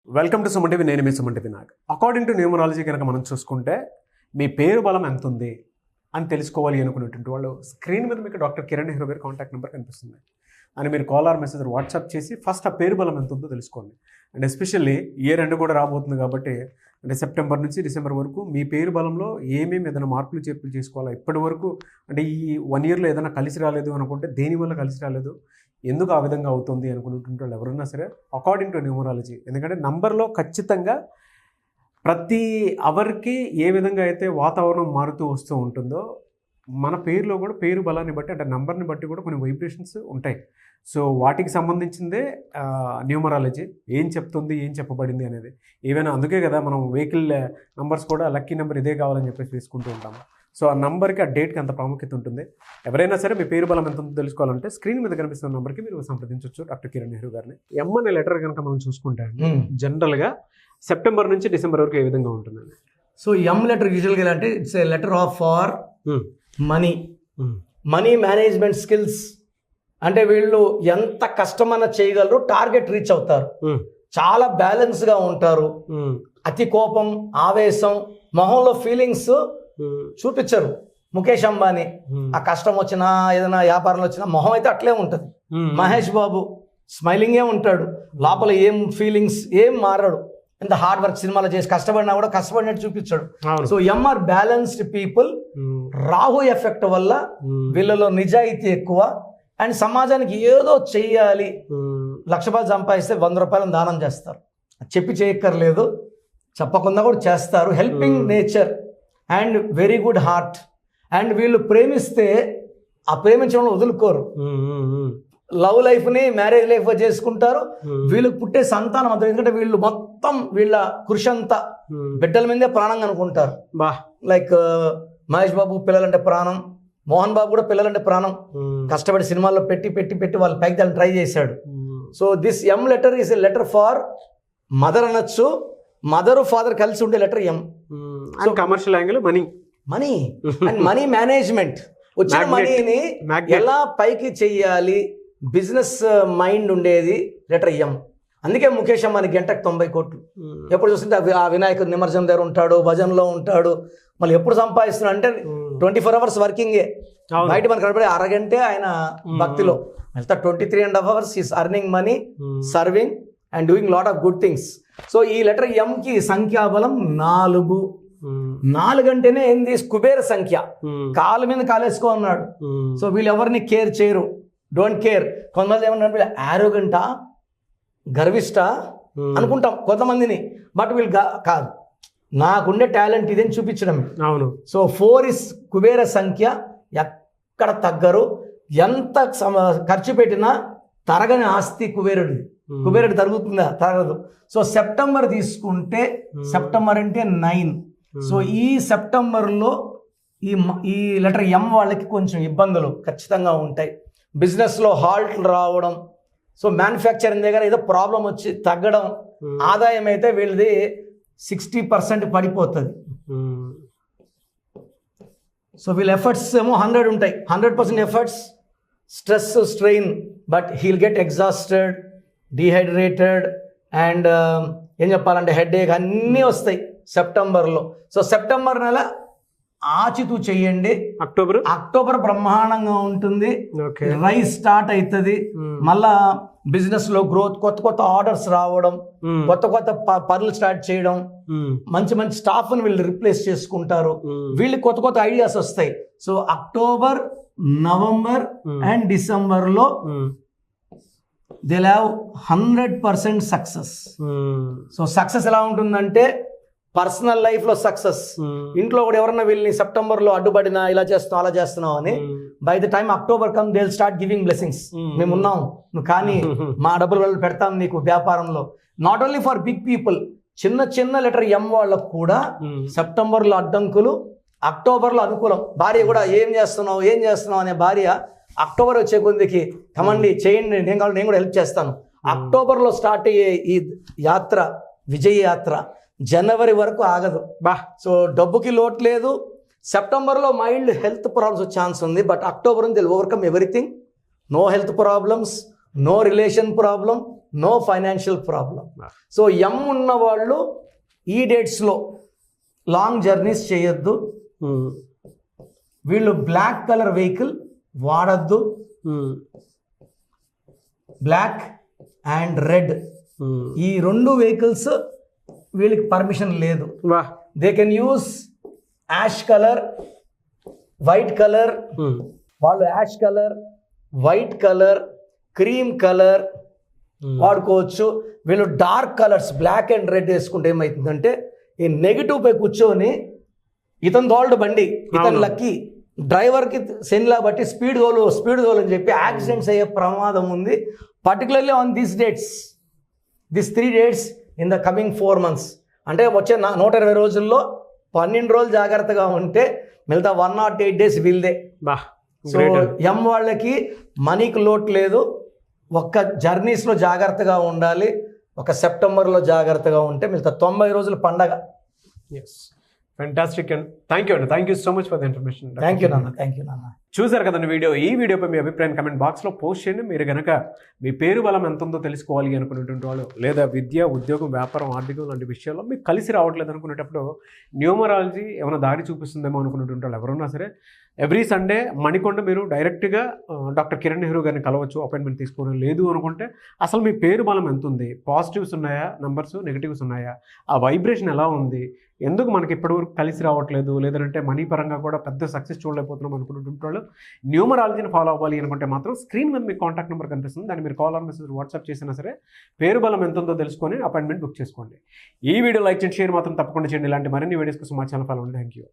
Welcome to Suman TV. నేను మీ Suman TV Nag. According to numerology కనుక మనం చూసుకుంటే మీ పేరు బలం ఎంత ఉంది అని తెలుసుకోవాలి అనుకునేటువంటి వాళ్ళు స్క్రీన్ మీద మీకు డాక్టర్ కిరణ్ నెహ్రూ గారి కాంటాక్ట్ నెంబర్ కనిపిస్తుంది అని మీరు కాల్ ఆర్ మెసేజ్ వాట్సాప్ చేసి ఫస్ట్ ఆ పేరు బలం ఎంత ఉందో తెలుసుకోండి. అండ్ ఎస్పెషల్లీ ఇయర్ ఎండ్ కూడా రాబోతుంది కాబట్టి అంటే సెప్టెంబర్ నుంచి డిసెంబర్ వరకు మీ పేరు బలంలో ఏమేమి ఏదైనా మార్పులు చేర్పులు చేసుకోవాలా, ఇప్పటి వరకు అంటే ఈ 1 yearలో ఏదైనా కలిసి రాలేదు అనుకుంటే దేనివల్ల కలిసి రాలేదు, ఎందుకు ఆ విధంగా అవుతుంది అనుకున్నటువంటి వాళ్ళు ఎవరైనా సరే అకార్డింగ్ టు న్యూమరాలజీ, ఎందుకంటే నంబర్లో ఖచ్చితంగా ప్రతి అవర్కి ఏ విధంగా అయితే వాతావరణం మారుతూ వస్తూ ఉంటుందో మన పేరులో కూడా పేరు బలాన్ని బట్టి అంటే నంబర్ని బట్టి కూడా కొన్ని వైబ్రేషన్స్ ఉంటాయి. సో వాటికి సంబంధించిందే న్యూమరాలజీ ఏం చెప్తుంది, ఏం చెప్పబడింది అనేది. ఏవైనా అందుకే కదా మనం వెహికల్ నంబర్స్ కూడా లక్కీ నెంబర్ ఇదే కావాలని చెప్పేసి తీసుకుంటూ ఉంటాము. సో ఆ నంబర్కి ఆ డేట్కి అంత ప్రాముఖ్యత ఉంటుంది. ఎవరైనా సరే మీ పేరు బలం ఎంత ఉందో తెలుసుకోవాలంటే స్క్రీన్ మీద కనిపిస్తున్న నెంబర్కి మీరు సంప్రదించవచ్చు డాక్టర్ కిరణ్ నెహ్రూ గారిని. ఎం అనే లెటర్ కనుక మనం చూసుకుంటే జనరల్గా సెప్టెంబర్ నుంచి డిసెంబర్ వరకు ఏ విధంగా ఉంటుందండి? సో ఎం లెటర్ యూజువల్గా అంటే it's a letter of for money management skills. అంటే వీళ్ళు ఎంత కష్టమన్నా చేయగలరు, టార్గెట్ రీచ్ అవుతారు, చాలా బ్యాలెన్స్గా ఉంటారు, అతి కోపం ఆవేశం మొహంలో ఫీలింగ్స్ చూపించరు. ముఖేష్ అంబానీ ఆ కష్టం వచ్చినా ఏదైనా వ్యాపారంలో వచ్చినా మొహం అయితే అట్లే ఉంటుంది. మహేష్ బాబు స్మైలింగే ఉంటాడు, లోపల ఏం ఫీలింగ్స్ ఏం మారడు. ఎంత హార్డ్ వర్క్ సినిమాలో చేసి కష్టపడినా కూడా కష్టపడినట్టు చూపించాడు. So M are balanced people. Rahu effect వల్ల వీళ్ళలో నిజాయితీ ఎక్కువ అండ్ సమాజానికి ఏదో చెయ్యాలి. 1,00,000 రూపాయలు సంపాదిస్తే 100 రూపాయలను దానం చేస్తారు. చెప్పి చేయక్కర్లేదు, చెప్పకుండా కూడా చేస్తారు. Helping nature and very good heart. And వీళ్ళు ప్రేమిస్తే ఆ ప్రేమించడంలో వదులుకోరు. లవ్ లైఫ్ని మ్యారేజ్ లైఫ్ చేసుకుంటారు. వీళ్ళకి పుట్టే సంతానం అంతా, ఎందుకంటే వీళ్ళు మొత్తం వీళ్ళ కృషి అంతా బిడ్డల మీదే ప్రాణంగా అనుకుంటారు. లైక్ మహేష్ బాబు పిల్లలంటే ప్రాణం, మోహన్ బాబు కూడా పిల్లలంటే ప్రాణం. కష్టపడి సినిమాల్లో పెట్టి పెట్టి పెట్టి వాళ్ళ పైకి దాన్ని ట్రై చేశాడు. So this M letter is a letter for mother అనొచ్చు. మదర్ ఫాదర్ కలిసి ఉండే letter M. So commercial angle money and money management. వచ్చిన మనీని ఎలా పైకి చెయ్యాలి, బిజినెస్ మైండ్ ఉండేది లెటర్ ఎం. అందుకే ముఖేష్ అంబానీ గంటకు 90 కోట్లు. ఎప్పుడు చూస్తుంటే ఆ వినాయకుడు నిమజ్జనం దగ్గర ఉంటాడు, భజనలో ఉంటాడు. మళ్ళీ ఎప్పుడు సంపాదిస్తున్నాడు అంటే 24 hours వర్కింగే. బయట మనకు కనబడే అరగంటే ఆయన భక్తిలో మిగతా 23.5 hours is earning money, serving and doing lot of good things. So ఈ లెటర్ ఎంకి సంఖ్యాబలం 4. 4 అంటేనే ఏంది, కుబేర సంఖ్య. కాలు మీద కాలేసుకో అన్నాడు. సో వీళ్ళు ఎవరిని కేర్ చేయరు, డోంట్ కేర్. కొంతమంది ఏమన్నా ఆరోగంట, గర్విష్ట అనుకుంటాం కొంతమందిని, బట్ వీళ్ళు కాదు, నాకుండే టాలెంట్ ఇదని చూపించడం. అవును. సో 4 ఇస్ కుబేర సంఖ్య. ఎక్కడ తగ్గరు, ఎంత ఖర్చు పెట్టినా తరగని ఆస్తి కుబేరుడి. కుబేరుడు తరుగుతుందా? తరగదు. సో సెప్టెంబర్ తీసుకుంటే సెప్టెంబర్ అంటే 9. సో ఈ సెప్టెంబర్లో ఈ లెటర్ ఎం వాళ్ళకి కొంచెం ఇబ్బందులు ఖచ్చితంగా ఉంటాయి. బిజినెస్లో హాల్ట్ రావడం, సో మ్యానుఫ్యాక్చరింగ్ దగ్గర ఏదో ప్రాబ్లం వచ్చి తగ్గడం, ఆదాయం అయితే వీళ్ళది 60% పడిపోతుంది. సో వీళ్ళ ఎఫర్ట్స్ ఏమో 100 ఉంటాయి, 100% efforts, stress strain, but he'll get exhausted, dehydrated and ఏం చెప్పాలంటే హెడేక్ అన్నీ వస్తాయి సెప్టెంబర్లో. సో సెప్టెంబర్ నెల ఆచితూ చెయ్యండి. అక్టోబర్ బ్రహ్మాండంగా ఉంటుంది. రైస్ స్టార్ట్ అవుతుంది. మళ్ళా బిజినెస్ లో గ్రోత్, కొత్త కొత్త ఆర్డర్స్ రావడం, కొత్త కొత్త పనులు స్టార్ట్ చేయడం, మంచి మంచి స్టాఫ్ ని వీళ్ళు రిప్లేస్ చేసుకుంటారు. వీళ్ళకి కొత్త కొత్త ఐడియాస్ వస్తాయి. So October, November and December లో they'll have 100% success. So success ఎలా ఉంటుందంటే పర్సనల్ లైఫ్ లో సక్సెస్. ఇంట్లో కూడా ఎవరన్నా వీళ్ళని సెప్టెంబర్ లో అడ్డుపడినా ఇలా చేస్తున్నావు అలా చేస్తున్నావు అని, by the time October come they will start giving blessings. మేము ఉన్నాం, నువ్వు కానీ మా డబ్బులు పెడతాం నీకు వ్యాపారంలో. Not only for big people, చిన్న చిన్న లెటర్ ఎం వాళ్ళకు కూడా సెప్టెంబర్ లో అడ్డంకులు, అక్టోబర్ లో అనుకూలం. భార్య కూడా ఏం చేస్తున్నావు అనే భార్య అక్టోబర్ వచ్చే కొద్దికి కమండి చేయండి, నేను కూడా హెల్ప్ చేస్తాను. అక్టోబర్ లో స్టార్ట్ అయ్యే ఈ యాత్ర విజయ యాత్ర జనవరి వరకు ఆగదు. సో డబ్బుకి లోటు లేదు. సెప్టెంబర్లో మైల్డ్ హెల్త్ ప్రాబ్లమ్స్ వచ్చే ఛాన్స్ ఉంది, బట్ అక్టోబర్ నుంచి overcome everything. No health problems, no relation problem, no financial problem. So M ఉన్న వాళ్ళు ఈ డేట్స్లో లాంగ్ జర్నీస్ చేయొద్దు. వీళ్ళు బ్లాక్ కలర్ వెహికల్ వాడద్దు. బ్లాక్ అండ్ రెడ్ ఈ 2 వెహికల్స్ వీళ్ళకి పర్మిషన్ లేదు. They can use ash colour, white colour. వాళ్ళు ash colour, white colour, cream colour వాడుకోవచ్చు. వీళ్ళు dark colours black and red వేసుకుంటే ఏమవుతుందంటే ఈ నెగిటివ్ పై కూర్చొని ఇతను తోలడు బండి, ఇతను లక్కీ, డ్రైవర్కి సెన్లా బట్టి స్పీడ్ తోలు అని చెప్పి యాక్సిడెంట్స్ అయ్యే ప్రమాదం ఉంది. Particularly on these dates, this 3 dates in the coming 4 months. అంటే వచ్చే 120 రోజుల్లో 12 రోజులు జాగ్రత్తగా ఉంటే మిగతా 108 days వీల్దే. సో ఎం వాళ్ళకి మనీకి లోటు లేదు. ఒక్క జర్నీస్లో జాగ్రత్తగా ఉండాలి. ఒక సెప్టెంబర్లో జాగ్రత్తగా ఉంటే మిగతా 90 రోజులు పండగ. Yes, fantastic and thank you అండి. Thank you so much for the information. Thank you నాన్న. చూసారు కదండి వీడియో. ఈ వీడియోపై మీ అభిప్రాయం కమెంట్ బాక్స్లో పోస్ట్ చేయండి. మీరు కనుక మీ పేరు బలం ఎంత ఉందో తెలుసుకోవాలి అనుకునేటువంటి వాళ్ళు, లేదా విద్య, ఉద్యోగం, వ్యాపారం, ఆర్థికం లాంటి విషయాల్లో మీకు కలిసి రావట్లేదు అనుకునేటప్పుడు న్యూమరాలజీ ఏమైనా దారి చూపిస్తుందేమో అనుకునేటువంటి వాళ్ళు ఎవరున్నా సరే ఎవ్రీ సండే మణికొండ మీరు డైరెక్ట్గా డాక్టర్ కిరణ్ నెహ్రూ గారిని కలవచ్చు, అపాయింట్మెంట్ తీసుకోవడం. లేదు అనుకుంటే అసలు మీ పేరు బలం ఎంత ఉంది, పాజిటివ్స్ ఉన్నాయా నంబర్స్, నెగిటివ్స్ ఉన్నాయా, ఆ వైబ్రేషన్ ఎలా ఉంది, ఎందుకు మనకి ఇప్పటివరకు కలిసి రావట్లేదు, లేదంటే మనీ పరంగా కూడా పెద్ద సక్సెస్ చూడలేకపోతున్నాం అనుకునేటువంటి వాళ్ళు న్యూమరాలజీని ఫాలో అవ్వాలి అనుకుంటే మాత్రం స్క్రీన్ మీద మీకు కాంటాక్ట్ నెంబర్ కనిపిస్తుంది. దాన్ని మీరు కాల్ ఆర్ మెసేజ్ వాట్సాప్ చేసినా సరే పేరు బలం ఎంత ఉందో తెలుసుకొని అపాయింట్మెంట్ బుక్ చేసుకోండి. ఈ వీడియో లైక్ చేయండి, షేర్ మాత్రం తప్పకుండా చేయండి. ఇలాంటి మరిన్ని వీడియోస్ కోసం మా ఛానల్ ఫాలో అవ్వండి. Thank you.